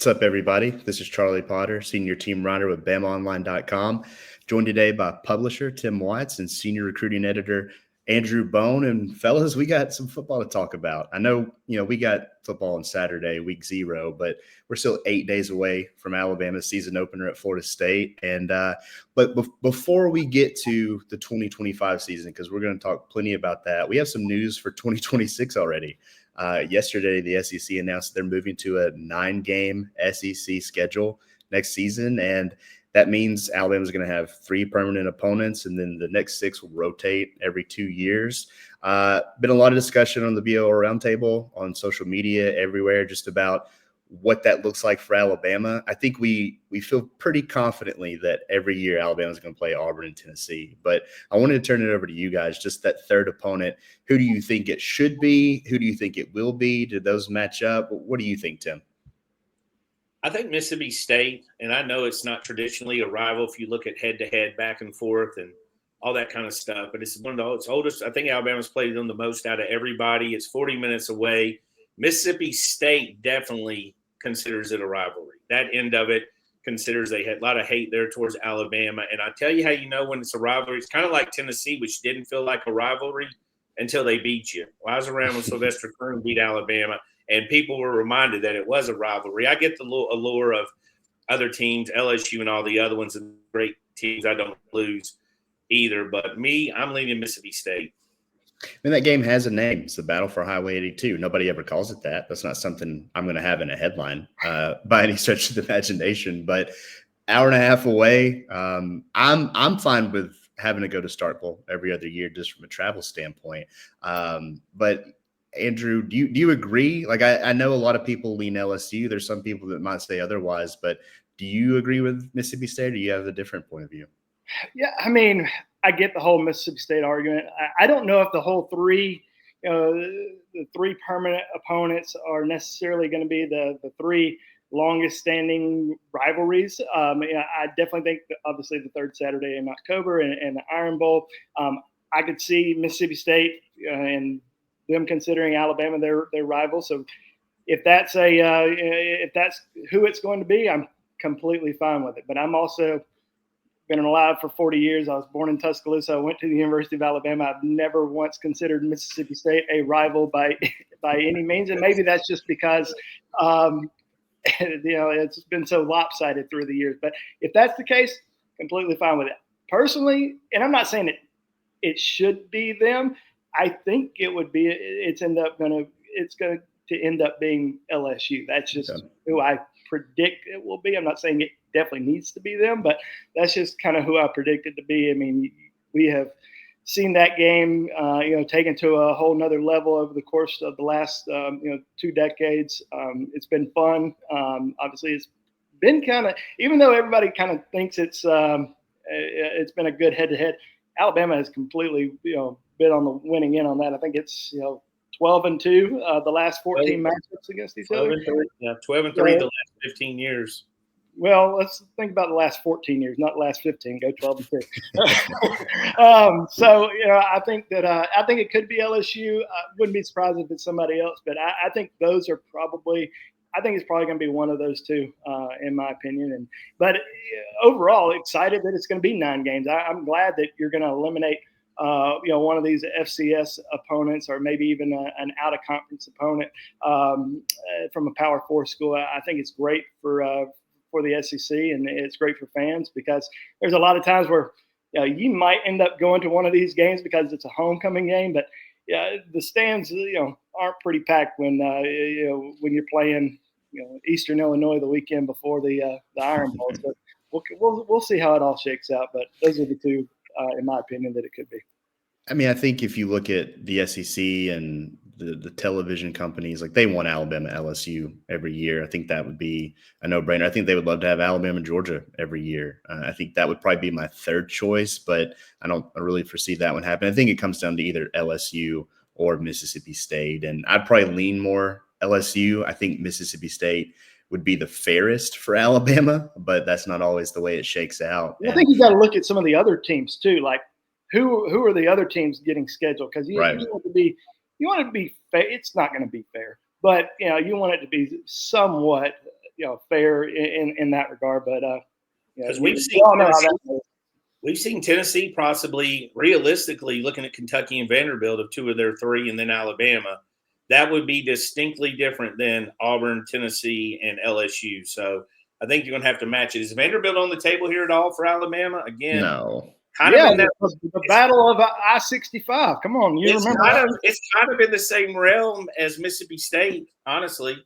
What's up, everybody? This is Charlie Potter, senior team writer with BamaOnLine.com, joined today by publisher Tim Watts and senior recruiting editor Andrew Bone. And fellas, we got some football to talk about. I know, we got football on Saturday, week 0, but we're still 8 days away from Alabama's season opener at Florida State. And before we get to the 2025 season, because we're going to talk plenty about that, we have some news for 2026 already. Yesterday, the SEC announced they're moving to a 9-game SEC schedule next season, and that means Alabama's going to have 3 permanent opponents, and then the next 6 will rotate every 2 years. Been a lot of discussion on the BO Roundtable, on social media, everywhere, just about what that looks like for Alabama. I think we feel pretty confidently that every year Alabama's going to play Auburn and Tennessee. But I wanted to turn it over to you guys, just that third opponent. Who do you think it should be? Who do you think it will be? Did those match up? What do you think, Tim? I think Mississippi State, and I know it's not traditionally a rival if you look at head-to-head, back and forth, and all that kind of stuff, but it's one of the oldest. I think Alabama's played them the most out of everybody. It's 40 minutes away. Mississippi State definitely considers it a rivalry. That end of it considers they had a lot of hate there towards Alabama. And I tell you how you know when it's a rivalry. It's kind of like Tennessee, which didn't feel like a rivalry until they beat you. Well, I was around when Sylvester Croom beat Alabama, and people were reminded that it was a rivalry. I get the allure of other teams, LSU and all the other ones, and great teams I don't lose either. But me, I'm leaning Mississippi State. And that game has a name. It's the Battle for Highway 82. Nobody ever calls it that. That's not something I'm going to have in a headline by any stretch of the imagination. But hour and a half away, I'm fine with having to go to Starkville every other year just from a travel standpoint. But Andrew, do you agree? Like I know a lot of people lean LSU. There's some people that might say otherwise, but do you agree with Mississippi State, or do you have a different point of view? Yeah, I mean, I get the whole Mississippi State argument. I don't know if the whole the 3 permanent opponents are necessarily going to be the 3 longest standing rivalries. I definitely think that obviously the third Saturday in October and the Iron Bowl, I could see Mississippi State and them considering Alabama their rival. So if that's who it's going to be, I'm completely fine with it. But I'm also been alive for 40 years. I was born in Tuscaloosa. I went to the University of Alabama. I've never once considered Mississippi State a rival by any means. And maybe that's just because, it's been so lopsided through the years. But if that's the case, completely fine with it. Personally, and I'm not saying it should be them. I think it would be. It's going to end up being LSU. That's just who I predict it will be. I'm not saying it definitely needs to be them, but that's just kind of who I predict it to be. I mean, we have seen that game, taken to a whole nother level over the course of the last, 2 decades. It's been fun. Obviously, it's been kind of, even though everybody kind of thinks it's been a good head-to-head, Alabama has completely, been on the winning end on that. I think it's, 12-2 the last 14 matchups against each other. 12-3 the last 15 years. Well, let's think about the last 14 years, not the last 15. Go 12-2. So, I think that I think it could be LSU. I wouldn't be surprised if it's somebody else, but I think those are probably. I think it's probably going to be one of those 2, in my opinion. But overall, excited that it's going to be 9 games. I'm glad that you're going to eliminate. One of these FCS opponents, or maybe even an out-of-conference opponent from a Power 4 school. I think it's great for the SEC, and it's great for fans, because there's a lot of times where you might end up going to one of these games because it's a homecoming game, but the stands aren't pretty packed when you're playing Eastern Illinois the weekend before the Iron Bowl. So we'll see how it all shakes out, but those are the 2. In my opinion, that it could be. I mean, I think if you look at the SEC and the television companies, like they want Alabama, LSU every year. I think that would be a no-brainer. I think they would love to have Alabama, Georgia every year. I think that would probably be my third choice, but I really foresee that one happen. I think it comes down to either LSU or Mississippi State, and I'd probably lean more LSU. I think Mississippi State would be the fairest for Alabama, but that's not always the way it shakes out. I think you got to look at some of the other teams too. Like who are the other teams getting scheduled? Because you want it to be fair. It's not going to be fair, but you want it to be somewhat fair in that regard. But because we've seen Tennessee possibly realistically looking at Kentucky and Vanderbilt of 2 of their 3, and then Alabama. That would be distinctly different than Auburn, Tennessee, and LSU. So I think you're going to have to match it. Is Vanderbilt on the table here at all for Alabama? Again, No. Kind of in that, the battle of I-65. Come on, you remember that? It's kind of in the same realm as Mississippi State, honestly.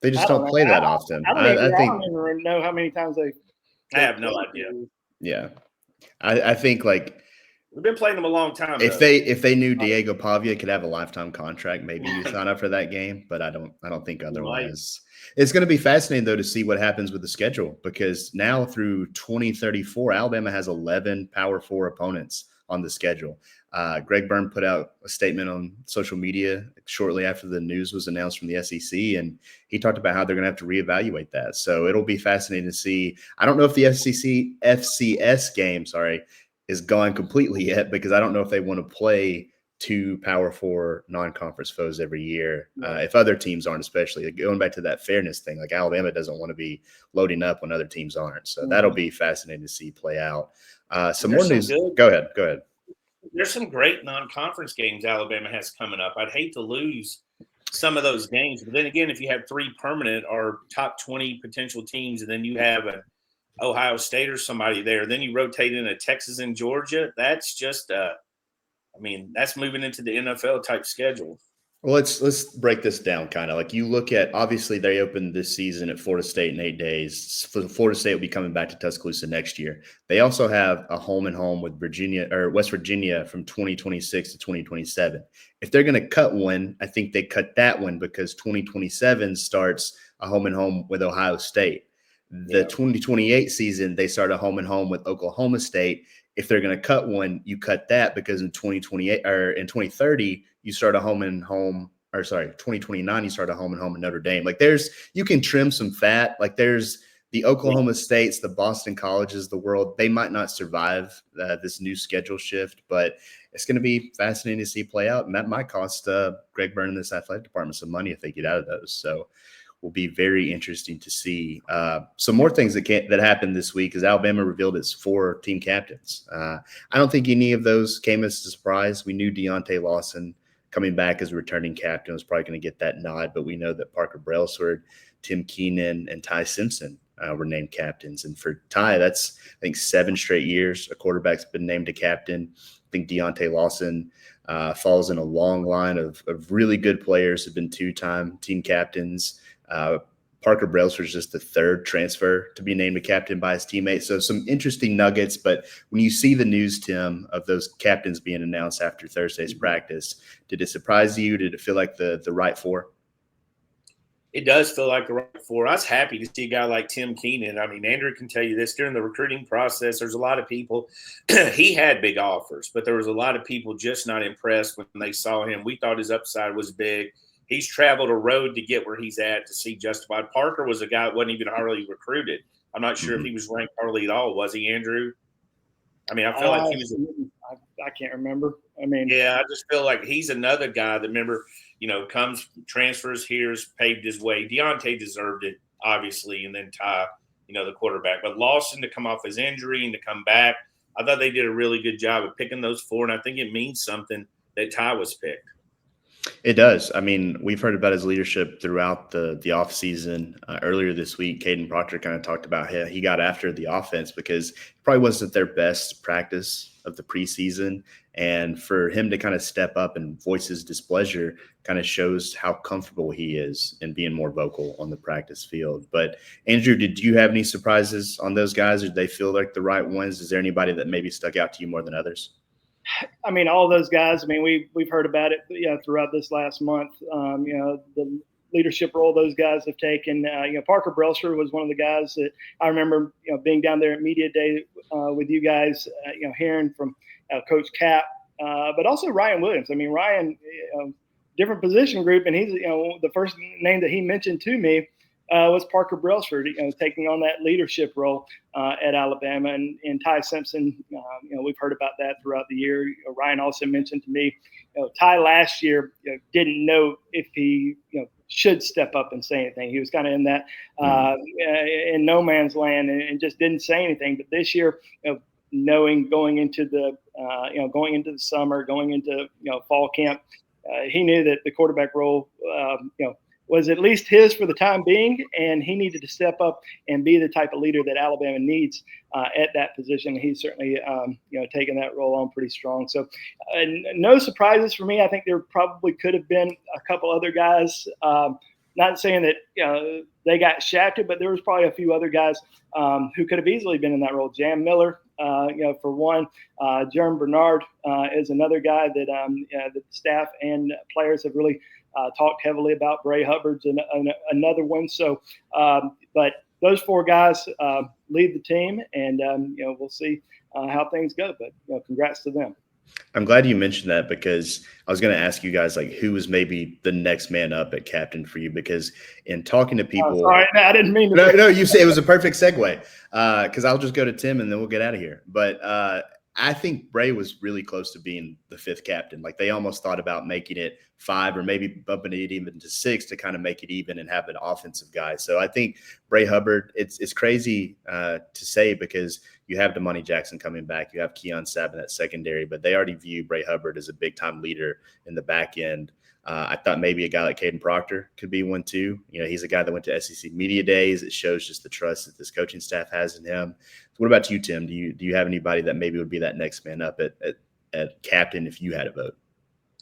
They just don't play that often. I don't even know how many times they I have no idea. Yeah. I think like we've been playing them a long time. If they knew Diego Pavia could have a lifetime contract, maybe you sign up for that game, but I don't think otherwise. It's going to be fascinating though to see what happens with the schedule, because now through 2034, Alabama has 11 Power 4 opponents on the schedule. Greg Byrne put out a statement on social media shortly after the news was announced from the SEC, and he talked about how they're going to have to reevaluate that. So it'll be fascinating to see. I don't know if the FCS game, is gone completely yet, because I don't know if they want to play 2 Power 4 non-conference foes every year. If other teams aren't, especially going back to that fairness thing, like Alabama doesn't want to be loading up when other teams aren't. So that'll be fascinating to see play out. Some more news. Go ahead. There's some great non-conference games Alabama has coming up. I'd hate to lose some of those games, but then again, if you have 3 permanent or top 20 potential teams, and then you have an Ohio State or somebody there, then you rotate in a Texas and Georgia, that's just that's moving into the NFL type schedule. Well, let's break this down kind of. Like, you look at, obviously they opened this season at Florida State in 8 days. Florida State will be coming back to Tuscaloosa next year. They also have a home and home with West Virginia from 2026 to 2027. If they're going to cut one, I think they cut that one, because 2027 starts a home and home with Ohio State. The 2028 season, they start a home and home with Oklahoma State. If they're going to cut one, you cut that, because in 2028 or in 2030, you start a home and home, 2029, you start a home and home in Notre Dame. Like, you can trim some fat. Like, there's the Oklahoma States, the Boston Colleges, the world, they might not survive this new schedule shift, but it's going to be fascinating to see play out. And that might cost Greg Byrne and this athletic department some money if they get out of those. So will be very interesting to see. Some more things that happened this week is Alabama revealed its 4 team captains. I don't think any of those came as a surprise. We knew Deontay Lawson coming back as a returning captain was probably going to get that nod, but we know that Parker Brailsford, Tim Keenan, and Ty Simpson were named captains. And for Ty, that's, I think, 7 straight years a quarterback's been named a captain. I think Deontay Lawson falls in a long line of really good players who've been 2-time team captains. Parker Brailsford is just the 3rd transfer to be named a captain by his teammates. So some interesting nuggets. But when you see the news, Tim, of those captains being announced after Thursday's practice, did it surprise you? Did it feel like the right 4? It does feel like the right 4. I was happy to see a guy like Tim Keenan. I mean, Andrew can tell you this. During the recruiting process, there's a lot of people – he had big offers, but there was a lot of people just not impressed when they saw him. We thought his upside was big. He's traveled a road to get where he's at to see justified. Parker was a guy that wasn't even hardly recruited. I'm not sure if he was ranked hardly at all. Was he, Andrew? I mean, I feel like he was – I can't remember. I mean – yeah, I just feel like he's another guy that, remember – comes, transfers here, has paved his way. Deontay deserved it, obviously, and then Ty, the quarterback. But Lawson to come off his injury and to come back, I thought they did a really good job of picking those 4, and I think it means something that Ty was picked. It does. I mean, we've heard about his leadership throughout the offseason. Earlier this week, Caden Proctor kind of talked about how he got after the offense, because it probably wasn't their best practice of the preseason. And for him to kind of step up and voice his displeasure kind of shows how comfortable he is in being more vocal on the practice field. But Andrew, did you have any surprises on those guys, or did they feel like the right ones? Is there anybody that maybe stuck out to you more than others? I mean, all those guys. I mean, we've heard about it, throughout this last month. The leadership role those guys have taken. Parker Brailsford was one of the guys that I remember, being down there at media day with you guys, hearing from Coach Cap, but also Ryan Williams. I mean, Ryan, different position group, and he's the first name that he mentioned to me was Parker Brailsford, taking on that leadership role at Alabama, and Ty Simpson. We've heard about that throughout the year. Ryan also mentioned to me, Ty last year didn't know if he should step up and say anything. He was kind of in that in no man's land and just didn't say anything. But this year, knowing going into the summer, going into fall camp, he knew that the quarterback role was at least his for the time being, and he needed to step up and be the type of leader that Alabama needs at that position. He's certainly taken that role on pretty strong. So no surprises for me. I think there probably could have been a couple other guys. Not saying that they got shafted, but there was probably a few other guys who could have easily been in that role. Jam Miller, for one. Jerome Bernard is another guy that the staff and players have really talked heavily about. Bray Hubbard's another one. So, but those four guys lead the team, and we'll see how things go. But congrats to them. I'm glad you mentioned that, because I was going to ask you guys, like, who was maybe the next man up at captain for you, because in talking to people, sorry, I didn't mean to. No, you say it was a perfect segue, because I'll just go to Tim and then we'll get out of here. But I think Bray was really close to being the fifth captain. Like, they almost thought about making it 5 or maybe bumping it even to 6 to kind of make it even and have an offensive guy. So I think Bray Hubbard, it's crazy to say, because you have Damani Jackson coming back, you have Keon Sabb in that secondary, but they already view Bray Hubbard as a big-time leader in the back end. I thought maybe a guy like Caden Proctor could be one too. He's a guy that went to SEC Media Days. It shows just the trust that this coaching staff has in him. So what about you, Tim? Do you have anybody that maybe would be that next man up at captain if you had a vote?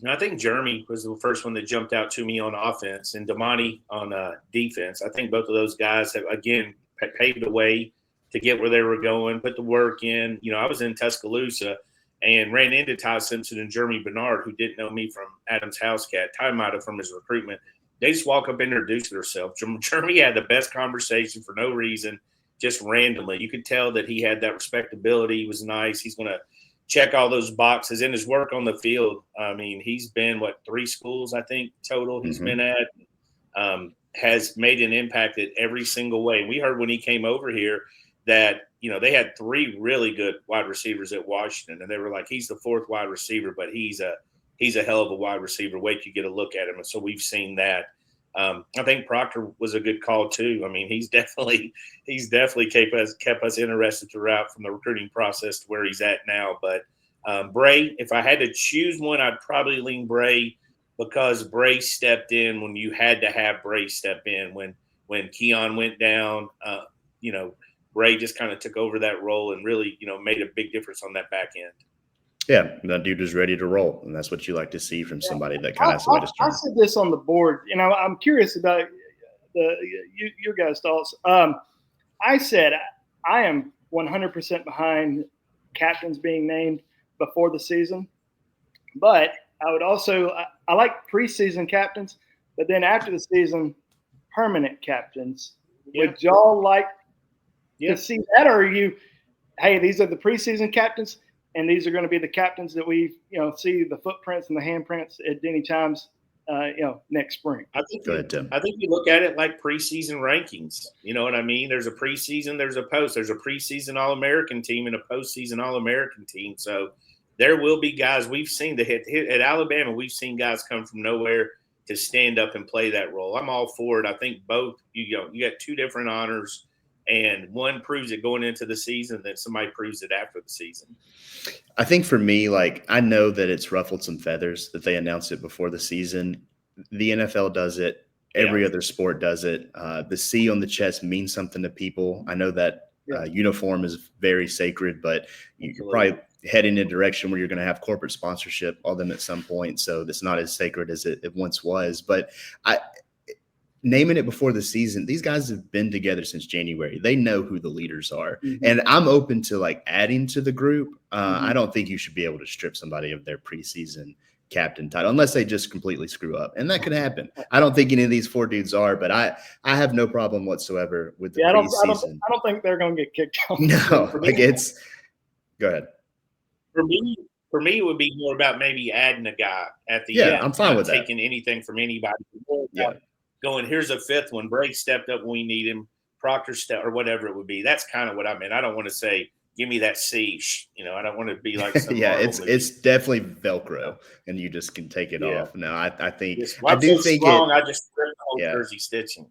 I think Jeremy was the first one that jumped out to me on offense, and Damani on defense. I think both of those guys have, again, paved the way to get where they were going, put the work in. I was in Tuscaloosa and ran into Ty Simpson and Jeremy Bernard, who didn't know me from Adam's House Cat. Ty might have from his recruitment. They just walk up and introduce themselves. Jeremy had the best conversation for no reason, just randomly. You could tell that he had that respectability. He was nice. He's going to check all those boxes in his work on the field. I mean, he's been, 3 schools, I think, total he's been at. Has made an impact at every single way. We heard when he came over here that, they had 3 really good wide receivers at Washington, and they were like, he's the 4th wide receiver, but he's a hell of a wide receiver. Wait till you get a look at him. And so we've seen that. I think Proctor was a good call too. I mean, he's definitely kept us interested throughout, from the recruiting process to where he's at now. But Bray, if I had to choose one, I'd probably lean Bray, because Bray stepped in when you had to have Bray step in. When Keon went down, Bray just kind of took over that role and really, made a big difference on that back end. Yeah, that dude is ready to roll, and that's what you like to see from somebody that kind of has the way to I start. said this on the board. I'm curious about your guys' thoughts. I said I am 100% behind captains being named before the season, but I would also I like preseason captains, but then after the season, permanent captains. Yeah. Would y'all like to see that, or are you, hey, these are the preseason captains, and these are going to be the captains that we, see the footprints and the handprints at Denny Chimes, next spring? I think you look at it like preseason rankings. You know what I mean? There's a preseason, there's a post. There's a preseason All-American team and a postseason All-American team. So there will be guys we've seen that hit at Alabama. We've seen guys come from nowhere to stand up and play that role. I'm all for it. I think both. You got 2 different honors. And one proves it going into the season, then somebody proves it after the season. I think for me, I know that it's ruffled some feathers that they announced it before the season. The NFL does it. Every other sport does it. The C on the chest means something to people. I know that uniform is very sacred, but you're probably heading in a direction where you're going to have corporate sponsorship of them at some point. So it's not as sacred as it once was. But naming it before the season, these guys have been together since January. They know who the leaders are. Mm-hmm. And I'm open to adding to the group. I don't think you should be able to strip somebody of their preseason captain title unless they just completely screw up. And that could happen. I don't think any of these 4 dudes are, but I have no problem whatsoever with the preseason. I don't think they're going to get kicked out. No, go ahead. For me, it would be more about maybe adding a guy at the end. I'm fine with that. Taking anything from anybody. going, here's a fifth one. Bray stepped up when we need him. Proctor stepped, or whatever it would be. That's kind of what I meant. I don't want to say, give me that C. I don't want to be like some yeah, Marvel movie. it's definitely Velcro, and you just can take it off. No, I think I do so think strong, I just ripped the whole yeah. jersey stitching.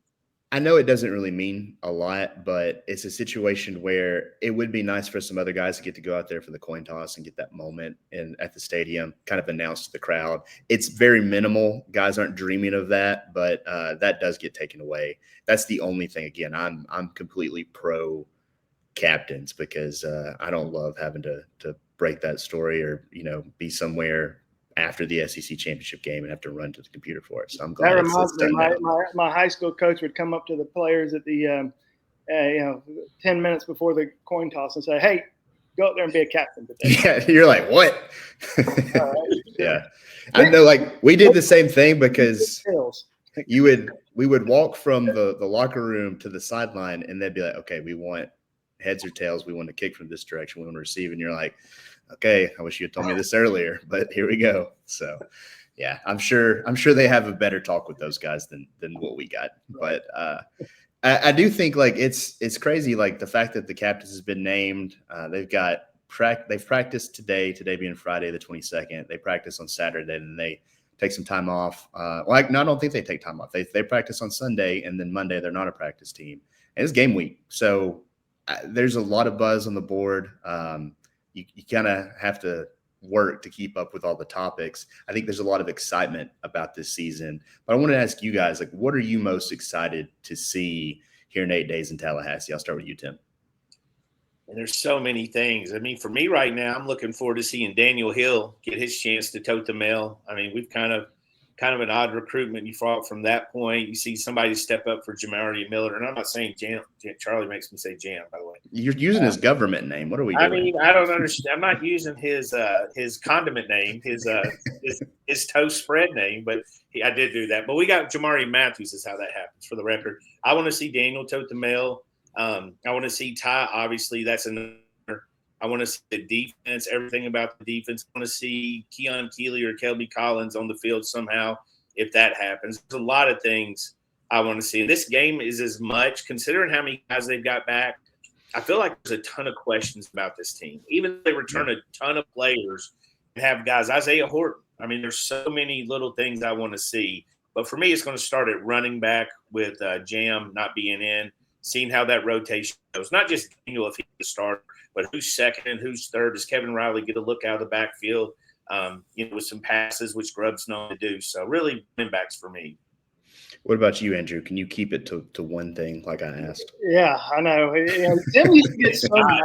I know it doesn't really mean a lot, but it's a situation where it would be nice for some other guys to get to go out there for the coin toss and get that moment at the stadium, kind of announce to the crowd. It's very minimal. Guys aren't dreaming of that, but that does get taken away. That's the only thing. Again, I'm completely pro captains because I don't love having to break that story or be somewhere after the SEC championship game and have to run to the computer for it. So I'm glad that reminds me. now. My high school coach would come up to the players at the 10 minutes before the coin toss and say, "Hey, go up there and be a captain today." Yeah, you're like, what? Yeah, I know. Like we did the same thing because we would walk from the locker room to the sideline and they'd be like, okay, we want heads or tails. We want to kick from this direction. We want to receive. And you're like, okay, I wish you had told me this earlier, but here we go. So yeah, I'm sure they have a better talk with those guys than what we got. But I do think like it's crazy. Like the fact that the captains has been named, they've practiced today being Friday, the 22nd. They practice on Saturday and they take some time off. No, I don't think they take time off. They practice on Sunday and then Monday they're not a practice team. And it's game week. So there's a lot of buzz on the board. You kind of have to work to keep up with all the topics. I think there's a lot of excitement about this season. But I want to ask you guys, like, what are you most excited to see here in 8 days in Tallahassee? I'll start with you, Tim. And there's so many things. I mean, for me right now, I'm looking forward to seeing Daniel Hill get his chance to tote the mail. I mean, we've kind of an odd recruitment. You fought from that point. You see somebody step up for Jamari Miller. And I'm not saying Jam. Charlie makes me say Jam, by the way. You're using his government name. What are we doing? I mean, I don't understand. I'm not using his condiment name, his toast spread name, but I did do that. But we got Jamari Matthews is how that happens, for the record. I want to see Daniel tote the mail. I want to see Ty. Obviously, that's another. I want to see the defense, everything about the defense. I want to see Keon Keeley or Kelby Collins on the field somehow, if that happens. There's a lot of things I want to see. And this game is as much, considering how many guys they've got back, I feel like there's a ton of questions about this team. Even if they return a ton of players and have guys, Isaiah Horton. I mean, there's so many little things I want to see. But for me, it's going to start at running back with Jam not being in, seeing how that rotation goes. Not just Daniel if he's the starter, but who's second and who's third. Does Kevin Riley get a look out of the backfield, with some passes, which Grubb's known to do? So really, running backs for me. What about you, Andrew? Can you keep it to one thing like I asked? Yeah, I know. Tim used to get so mad.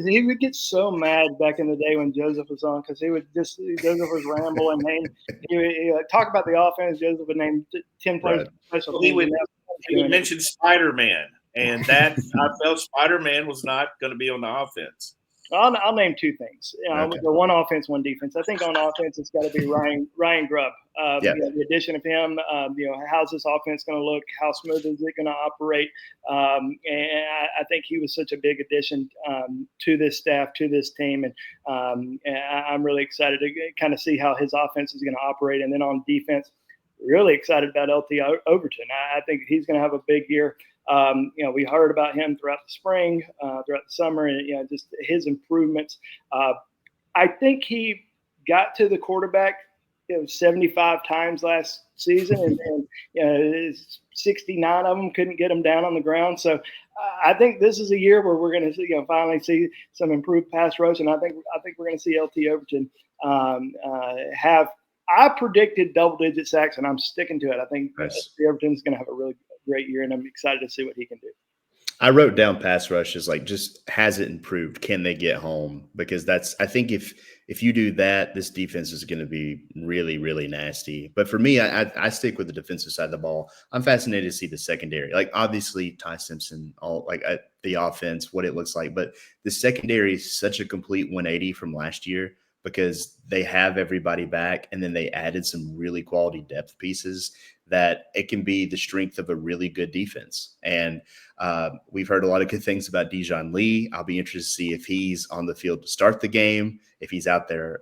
He would get so mad back in the day when Joseph was on because Joseph was rambling. He would talk about the offense. Joseph would name 10 players. Right. Special He would mention Spider-Man, and that I felt Spider-Man was not going to be on the offense. I'll name two things. Okay. The one offense, one defense. I think on offense, it's got to be Ryan Grubb. The addition of him, how's this offense going to look? How smooth is it going to operate? And I think he was such a big addition to this staff, to this team. And I'm really excited to kind of see how his offense is going to operate. And then on defense, really excited about LT Overton. I think he's going to have a big year. We heard about him throughout the spring, throughout the summer, and just his improvements. I think he got to the quarterback 75 times last season, and 69 of them couldn't get him down on the ground. So I think this is a year where we're going to finally see some improved pass rush, and I think we're going to see LT Overton have. I predicted double-digit sacks, and I'm sticking to it. I think LT Overton's going to have a really great year, and I'm excited to see what he can do. I wrote down pass rushes, like just has it improved? Can they get home? Because I think if you do that, this defense is going to be really, really nasty. But for me, I stick with the defensive side of the ball. I'm fascinated to see the secondary. Like obviously Ty Simpson, the offense, what it looks like. But the secondary is such a complete 180 from last year because they have everybody back and then they added some really quality depth pieces that it can be the strength of a really good defense. And we've heard a lot of good things about Dijon Lee. I'll be interested to see if he's on the field to start the game, if he's out there,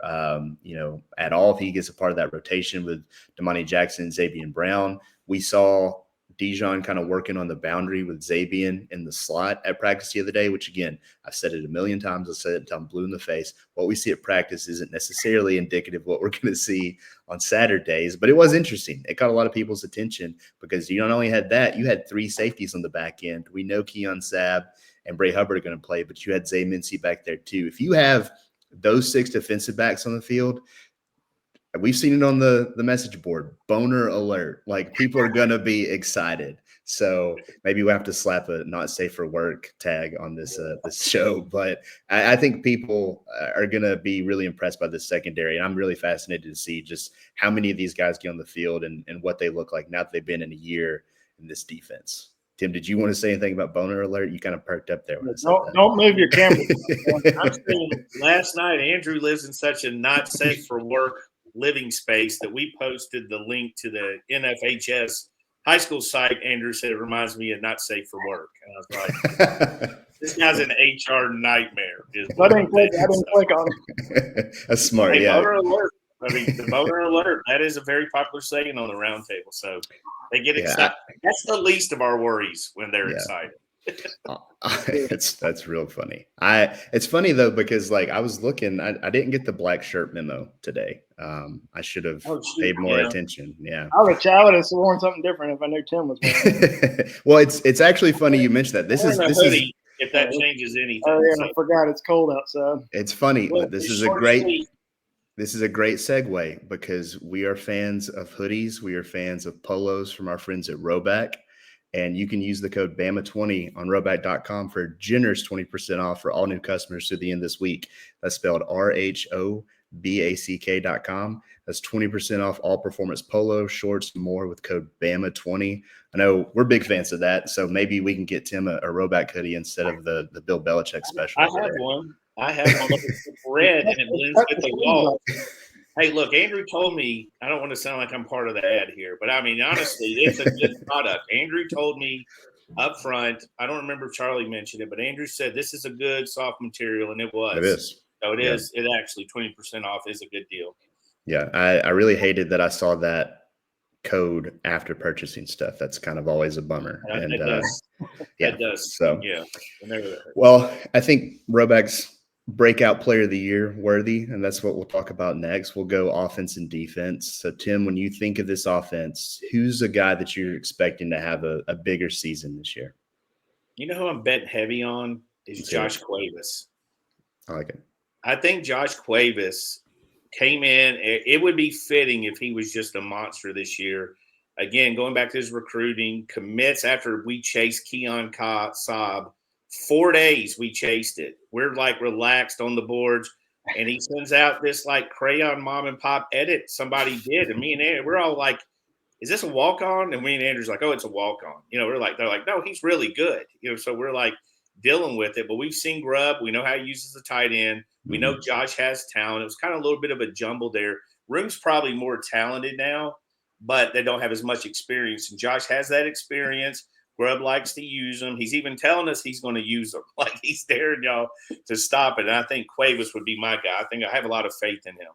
at all, if he gets a part of that rotation with Damani Jackson, Xavier Brown. We saw Dijon kind of working on the boundary with Zabian in the slot at practice the other day, which again, I've said it a million times. I said it until I'm blue in the face. What we see at practice isn't necessarily indicative of what we're going to see on Saturdays, but it was interesting. It caught a lot of people's attention because you not only had that, you had 3 safeties on the back end. We know Keon Sabb and Bray Hubbard are going to play, but you had Zay Mincy back there too. If you have those 6 defensive backs on the field, we've seen it on the message board, boner alert. Like, people are going to be excited. So maybe we have to slap a not safe for work tag on this show. But I think people are going to be really impressed by this secondary. And I'm really fascinated to see just how many of these guys get on the field and what they look like now that they've been in a year in this defense. Tim, did you want to say anything about boner alert? You kind of perked up there. Don't move your camera. I'm saying last night, Andrew lives in such a not safe for work living space that we posted the link to the NFHS high school site. Andrew said it reminds me of not safe for work. And I was like, this guy's an HR nightmare. I didn't click on it. That's smart. Hey, yeah. Boner alert. I mean, the boner alert, that is a very popular saying on the round table. So they get excited. That's the least of our worries when they're excited. That's real funny. It's funny though, because like I was looking, I didn't get the black shirt memo today. I should have paid more attention. Yeah, I would have worn something different if I knew Tim was wearing. Well, it's actually funny you mentioned that. This is if that changes anything. Oh yeah, I forgot it's cold outside. It's funny. This is a great segue because we are fans of hoodies. We are fans of polos from our friends at Roback. And you can use the code BAMA20 on Roback.com for a generous 20% off for all new customers through the end of this week. That's spelled RHOBACK.com. That's 20% off all performance polo, shorts, and more with code BAMA20. I know we're big fans of that, so maybe we can get Tim a Roback hoodie instead of the Bill Belichick special. I have one. It's red and it blends with the wall. Hey, look, Andrew told me, I don't want to sound like I'm part of the ad here, but I mean, honestly, it's a good product. Andrew told me up front, I don't remember if Charlie mentioned it, but Andrew said this is a good soft material, and it was. It is. So it is. It actually, 20% off is a good deal. Yeah, I really hated that I saw that code after purchasing stuff. That's kind of always a bummer. And it does. Yeah, it does. So, yeah. Well, I think Roback's breakout player of the year worthy, and that's what we'll talk about next. We'll go offense and defense. So Tim, when you think of this offense, who's a guy that you're expecting to have a bigger season this year? You know who I'm betting heavy on is Josh Cuevas. I like it. I think Josh Cuevas came in. It would be fitting if he was just a monster this year. Again, going back to his recruiting, commits after we chased Keon Saab. 4 days we chased it. We're like relaxed on the boards, and he sends out this like crayon mom and pop edit somebody did, and me and Andrew, we're all like, "Is this a walk on?" And me and Andrew's like, "Oh, it's a walk on." You know, they're like, "No, he's really good." You know, so we're like dealing with it. But we've seen Grubb. We know how he uses the tight end. We know Josh has talent. It was kind of a little bit of a jumble there. Room's probably more talented now, but they don't have as much experience. And Josh has that experience. Grubb likes to use them. He's even telling us he's going to use them. Like, he's daring y'all to stop it. And I think Cuevas would be my guy. I think I have a lot of faith in him.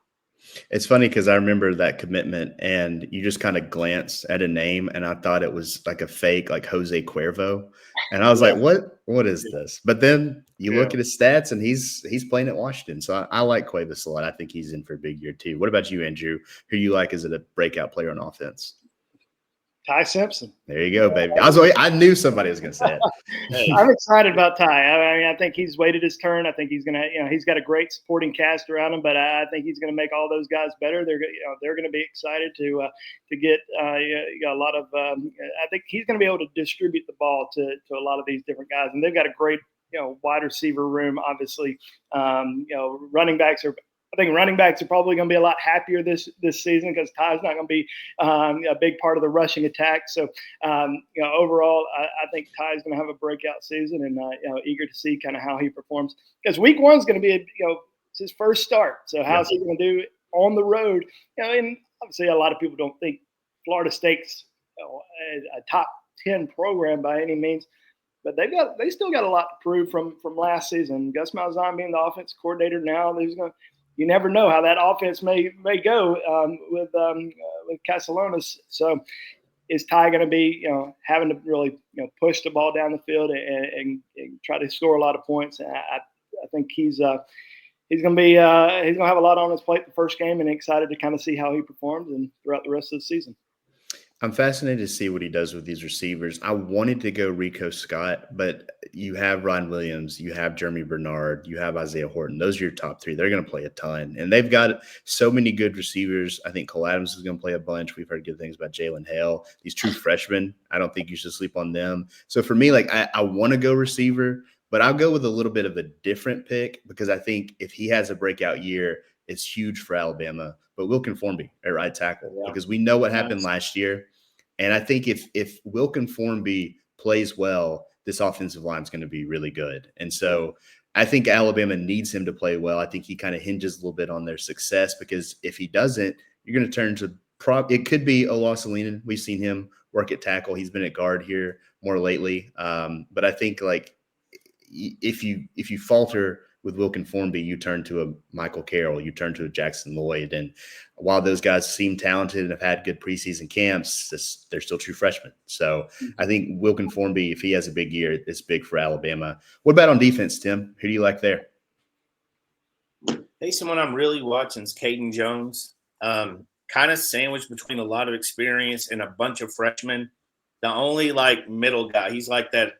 It's funny because I remember that commitment, and you just kind of glanced at a name, and I thought it was like a fake, like Jose Cuervo, and I was like, "What is this?" But then you look at his stats, and he's playing at Washington, so I like Cuevas a lot. I think he's in for a big year too. What about you, Andrew? Who you like as a breakout player on offense? Ty Simpson. There you go, baby. I knew somebody was going to say it. I'm excited about Ty. I mean, I think he's waited his turn. I think he's going to, he's got a great supporting cast around him, but I think he's going to make all those guys better. They're going to be excited to get a lot of. I think he's going to be able to distribute the ball to a lot of these different guys, and they've got a great wide receiver room. Obviously, running backs are. I think running backs are probably going to be a lot happier this season because Ty's not going to be a big part of the rushing attack. So, overall, I think Ty's going to have a breakout season, and eager to see kind of how he performs. Because week 1 is going to be it's his first start. So how's he going to do on the road? And obviously, a lot of people don't think Florida State's a top 10 program by any means. But they still got a lot to prove from last season. Gus Malzahn being the offense coordinator now, you never know how that offense may go with Castellanos. So is Ty going to be, having to really, push the ball down the field and try to score a lot of points? And I think he's going to be he's going to have a lot on his plate the first game, and excited to kind of see how he performs and throughout the rest of the season. I'm fascinated to see what he does with these receivers. I wanted to go Rico Scott, but you have Ryan Williams, you have Jeremy Bernard, you have Isaiah Horton. Those are your top three. They're going to play a ton. And they've got so many good receivers. I think Cole Adams is going to play a bunch. We've heard good things about Jalen Hale. These true freshmen, I don't think you should sleep on them. So for me, like I want to go receiver, but I'll go with a little bit of a different pick because I think if he has a breakout year, it's huge for Alabama. But Wilkin Formby at right tackle, because we know what happened last year. And I think if Wilkin Formby plays well, this offensive line is going to be really good. And so I think Alabama needs him to play well. I think he kind of hinges a little bit on their success, because if he doesn't, you're going to turn to it could be Olasolinen. We've seen him work at tackle. He's been at guard here more lately. But I think like if you falter with Wilkin Formby, you turn to a Michael Carroll, you turn to a Jackson Lloyd. And while those guys seem talented and have had good preseason camps, they're still true freshmen. So I think Wilkin Formby, if he has a big year, it's big for Alabama. What about on defense, Tim? Who do you like there? Hey, someone I'm really watching is Caden Jones. Kind of sandwiched between a lot of experience and a bunch of freshmen. The only like middle guy, he's like that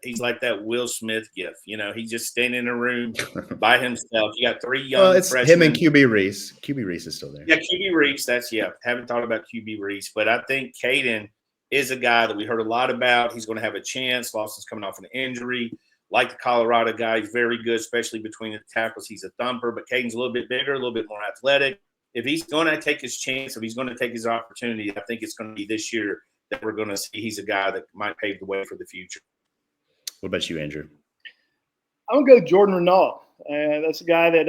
Will Smith gift. He's just standing in a room by himself. You got three young it's freshmen. Him and QB Reese. QB Reese is still there. Yeah, QB Reese. Haven't thought about QB Reese, but I think Caden is a guy that we heard a lot about. He's going to have a chance. Lawson's coming off an injury. Like the Colorado guy, he's very good, especially between the tackles. He's a thumper, but Caden's a little bit bigger, a little bit more athletic. If he's going to take his chance, if he's going to take his opportunity, I think it's going to be this year that we're going to see he's a guy that might pave the way for the future. What about you, Andrew? I'm gonna go Jordan Renaud. That's a guy that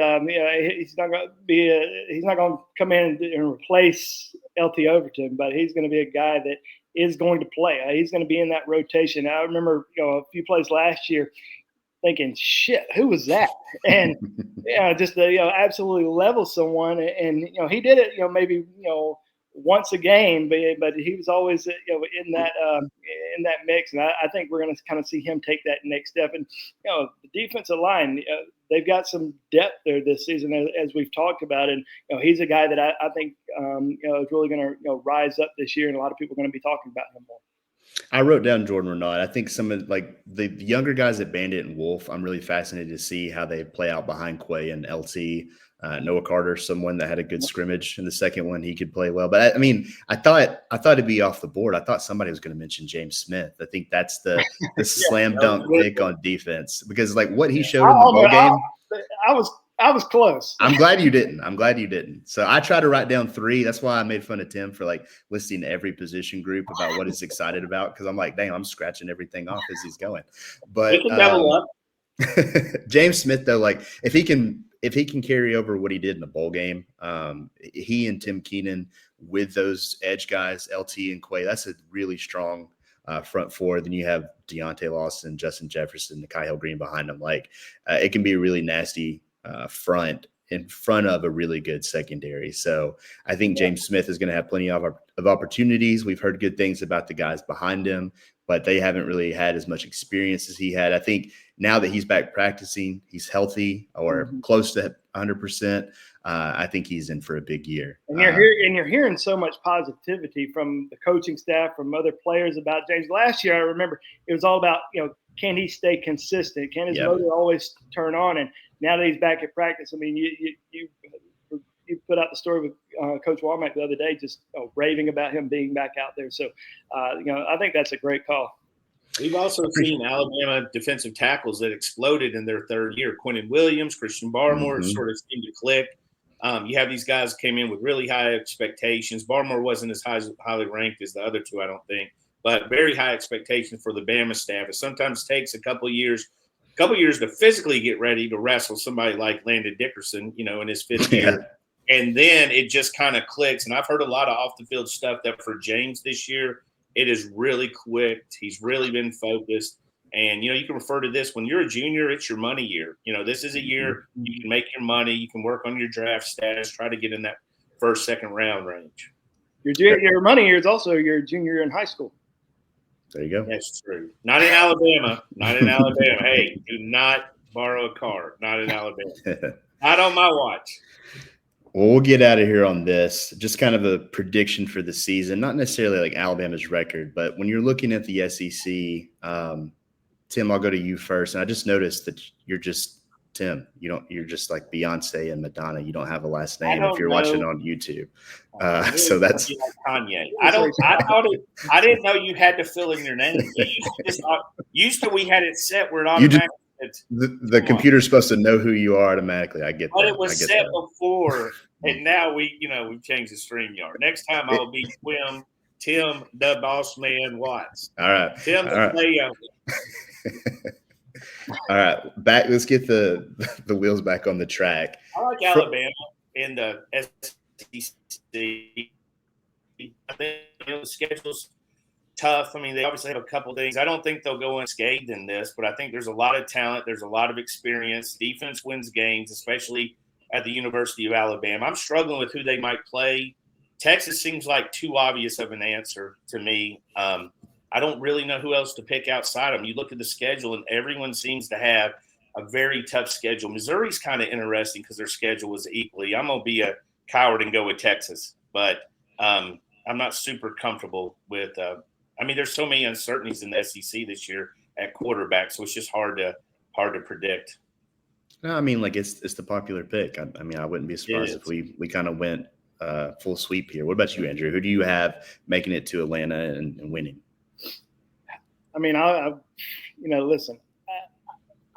he's not going to come in and replace LT Overton, but he's going to be a guy that is going to play. He's going to be in that rotation. I remember a few plays last year thinking, shit, who was that? And just absolutely level someone. And he did it maybe once a game, but he was always in that mix. And I think we're going to kind of see him take that next step. And the defensive line, they've got some depth there this season, as we've talked about. And he's a guy that I think is really going to rise up this year, and a lot of people are going to be talking about him more. I wrote down Jordan Renaud. I think some of like the younger guys at Bandit and Wolf, I'm really fascinated to see how they play out behind Quay and LT. Noah Carter, someone that had a good scrimmage in the second one, he could play well. But I thought it'd be off the board. I thought somebody was going to mention James Smith. I think that's the slam dunk pick on defense, because like what he showed in the bowl game. I was close. I'm glad you didn't. So I tried to write down 3. That's why I made fun of Tim for like listing every position group about what he's excited about, because I'm like, dang, I'm scratching everything off as he's going. But we can double up. James Smith, though, like if he can carry over what he did in the bowl game, he and Tim Keenan with those edge guys, LT and Quay, that's a really strong front four. Then you have Deontay Lawson, Justin Jefferson, Nikhai Hill Green behind them. Like it can be a really nasty front in front of a really good secondary. So I think James Smith is going to have plenty of opportunities. We've heard good things about the guys behind him, but they haven't really had as much experience as he had. I think now that he's back practicing, he's healthy or close to 100%. I think he's in for a big year. And you're hearing so much positivity from the coaching staff, from other players about James. Last year, I remember it was all about, can he stay consistent? Can his motor always turn on? And now that he's back at practice, I mean, you put out the story with Coach Womack the other day, just raving about him being back out there. So, I think that's a great call. We've also seen Alabama defensive tackles that exploded in their third year. Quentin Williams, Christian Barmore sort of seemed to click. You have these guys came in with really high expectations. Barmore wasn't as highly ranked as the other two, I don't think, but very high expectations for the Bama staff. It sometimes takes a couple years to physically get ready to wrestle somebody like Landon Dickerson, in his fifth year. And then it just kind of clicks. And I've heard a lot of off the field stuff that for James this year, it is really clicked. He's really been focused. And, you can refer to this when you're a junior, it's your money year. This is a year you can make your money. You can work on your draft status, try to get in that first, second round range. Your money year is also your junior year in high school. There you go. That's true. Not in Alabama. Not in Alabama. Hey, do not borrow a car. Not in Alabama. Not on my watch. Well, we'll get out of here on this. Just kind of a prediction for the season, not necessarily like Alabama's record, but when you're looking at the SEC, Tim, I'll go to you first. And I just noticed that you're just Tim. You're just like Beyonce and Madonna. You don't have a last name if you're watching on YouTube. So that's like Kanye. I didn't know you had to fill in your name. Used to we had it set where it automatically. The computer's supposed to know who you are automatically. I get that. But it was set before, and now we've changed the StreamYard. Next time I'll be Tim the Boss Man Watts. All right. Tim the Player. All right. Let's get the wheels back on the track. I like Alabama in the SEC. I think the schedule's tough. I mean, they obviously have a couple of things. I don't think they'll go unscathed in this, but I think there's a lot of talent. There's a lot of experience. Defense wins games, especially at the University of Alabama. I'm struggling with who they might play. Texas seems like too obvious of an answer to me. I don't really know who else to pick outside them. You look at the schedule, and everyone seems to have a very tough schedule. Missouri's kind of interesting because their schedule was equally. I'm going to be a coward and go with Texas, but I'm not super comfortable with there's so many uncertainties in the SEC this year at quarterback, so it's just hard to predict. No, I mean, like it's the popular pick. I mean, I wouldn't be surprised if we kind of went full sweep here. What about you, Andrew? Who do you have making it to Atlanta and winning? I mean, listen,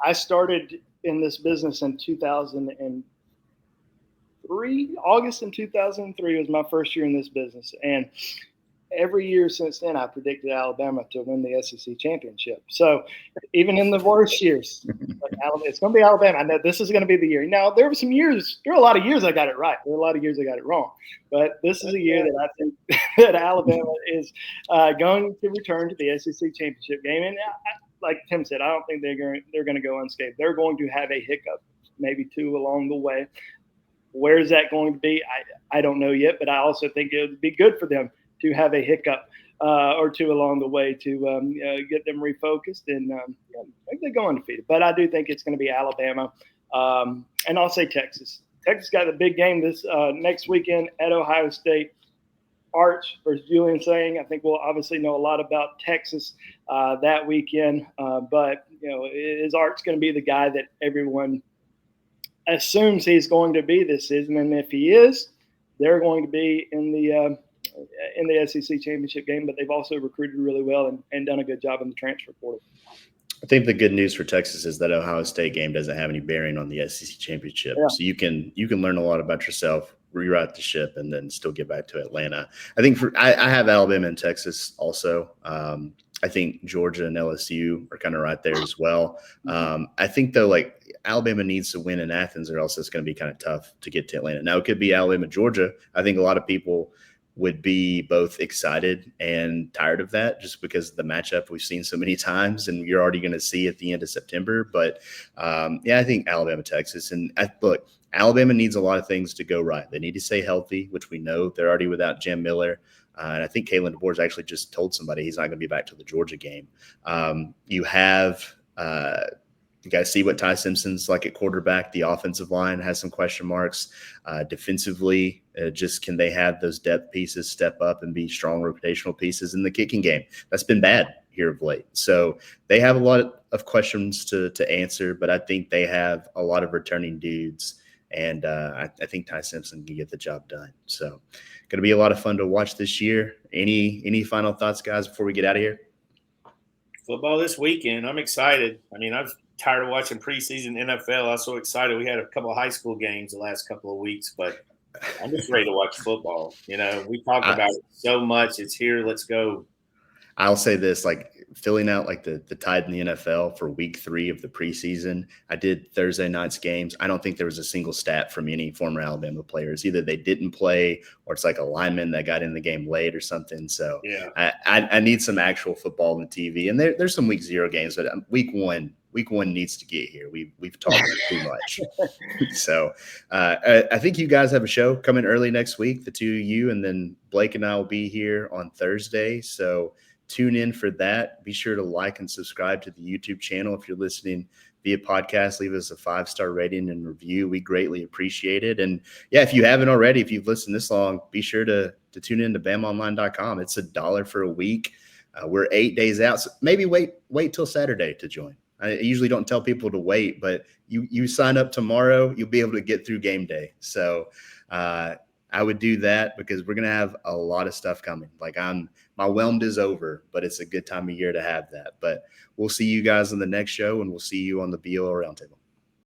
I started in this business in 2003. August in 2003 was my first year in this business, and every year since then, I predicted Alabama to win the SEC championship. So even in the worst years, it's going to be Alabama. I know this is going to be the year. Now, there were a lot of years I got it right. There were a lot of years I got it wrong. But this is a year that I think that Alabama is going to return to the SEC championship game. And like Tim said, I don't think they're going to go unscathed. They're going to have a hiccup, maybe two along the way. Where is that going to be? I don't know yet, but I also think it would be good for them to have a hiccup or two along the way to get them refocused and maybe they go undefeated. But I do think it's going to be Alabama, and I'll say Texas. Texas got the big game this next weekend at Ohio State. Arch versus Julian Saying. I think we'll obviously know a lot about Texas that weekend. But is Arch going to be the guy that everyone assumes he's going to be this season? And if he is, they're going to be in the SEC championship game, but they've also recruited really well and done a good job in the transfer portal. I think the good news for Texas is that Ohio State game doesn't have any bearing on the SEC championship. Yeah. So you can learn a lot about yourself, rewrite the ship, and then still get back to Atlanta. I think I have Alabama and Texas also. I think Georgia and LSU are kind of right there as well. I think though, like Alabama needs to win in Athens, or else it's going to be kind of tough to get to Atlanta. Now it could be Alabama, Georgia. I think a lot of people would be both excited and tired of that just because of the matchup we've seen so many times and you're already going to see at the end of September. But I think Alabama, Texas. And look, Alabama needs a lot of things to go right. They need to stay healthy, which we know they're already without Jam Miller. And I think Kalen DeBoer's actually just told somebody he's not going to be back to the Georgia game. You guys see what Ty Simpson's like at quarterback. The offensive line has some question marks. Defensively, just can they have those depth pieces step up and be strong rotational pieces in the kicking game? That's been bad here of late. So they have a lot of questions to answer, but I think they have a lot of returning dudes. And I think Ty Simpson can get the job done. So going to be a lot of fun to watch this year. Any final thoughts, guys, before we get out of here? Football this weekend. I'm excited. I mean, I'm tired of watching preseason NFL. I was so excited. We had a couple of high school games the last couple of weeks, but I'm just ready to watch football. We talk about it so much. It's here. Let's go. I'll say this, like filling out like the tide in the NFL for week 3 of the preseason. I did Thursday night's games. I don't think there was a single stat from any former Alabama players. Either they didn't play or it's like a lineman that got in the game late or something. So yeah. I need some actual football on the TV. And there's some week 0 games, but week one needs to get here. We've talked too much. So I think you guys have a show coming early next week, the two of you, and then Blake and I will be here on Thursday. So tune in for that. Be sure to like and subscribe to the YouTube channel. If you're listening via podcast, leave us a 5-star rating and review. We greatly appreciate it. And yeah, if you haven't already, if you've listened this long, be sure to tune in to BamaOnLine.com. It's $1 for a week. We're 8 days out. So maybe wait till Saturday to join. I usually don't tell people to wait, but you sign up tomorrow, you'll be able to get through game day. So I would do that because we're going to have a lot of stuff coming. Like my whelmed is over, but it's a good time of year to have that. But we'll see you guys on the next show, and we'll see you on the BOL Roundtable.